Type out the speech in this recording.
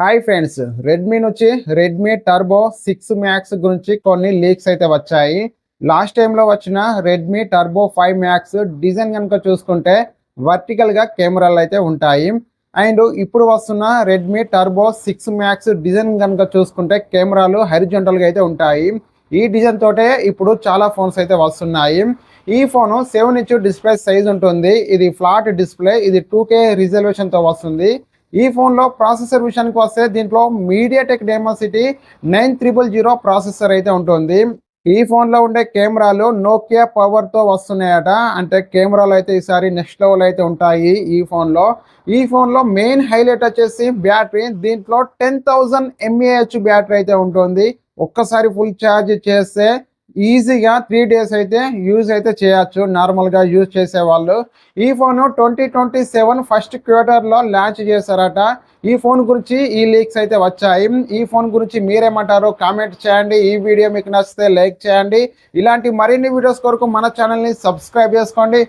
Hi friends, Redmi నుంచి Redmi turbo 6 max గురించి కొన్ని లీక్స్ అయితే వచ్చాయి. లాస్ట్ టైంలో వచ్చిన రెడ్మీ టర్బో 5 మ్యాక్స్ డిజైన్ కనుక చూసుకుంటే వర్టికల్గా కెమెరాలు అయితే ఉంటాయి. అండ్ ఇప్పుడు వస్తున్న రెడ్మీ టర్బో 6 మ్యాక్స్ డిజైన్ కనుక చూసుకుంటే కెమెరాలు హరిజంటల్గా అయితే ఉంటాయి. ఈ డిజైన్ తోటే ఇప్పుడు చాలా ఫోన్స్ అయితే వస్తున్నాయి. ఈ ఫోను 7 ఇంచ్ డిస్ప్లే సైజ్ ఉంటుంది. ఇది ఫ్లాట్ డిస్ప్లే, ఇది 2K రిజల్యూషన్తో వస్తుంది. ఈ ఫోన్లో ప్రాసెసర్ విషయానికి వస్తే దీంట్లో మీడియాటెక్ డైమెన్సిటీ 9000 ప్రాసెసర్ అయితే ఉంటుంది. ఈ ఫోన్లో ఉండే కెమెరాలు నోకియా పవర్తో వస్తున్నాయట. అంటే కెమెరాలు అయితే ఈసారి నెక్స్ట్ లెవెల్ అయితే ఉంటాయి ఈ ఫోన్లో మెయిన్ హైలైట్ వచ్చేసి బ్యాటరీ. దీంట్లో 10,000 mAh బ్యాటరీ అయితే ఉంటుంది. ఒక్కసారి ఫుల్ ఛార్జ్ చేస్తే ఈజీగా 3 days అయితే యూజ్ అయితే చేయొచ్చు నార్మల్గా యూజ్ చేసేవాళ్ళు. ఈ ఫోను 2027 ఫస్ట్ క్వార్టర్లో లాంచ్ చేశారట. ఈ ఫోన్ గురించి ఈ లీక్స్ అయితే వచ్చాయి. ఈ ఫోన్ గురించి మీరేమంటారో కామెంట్ చేయండి. ఈ వీడియో మీకు నచ్చితే లైక్ చేయండి. ఇలాంటి మరిన్ని వీడియోస్ కొరకు మన ఛానల్ని సబ్స్క్రైబ్ చేసుకోండి.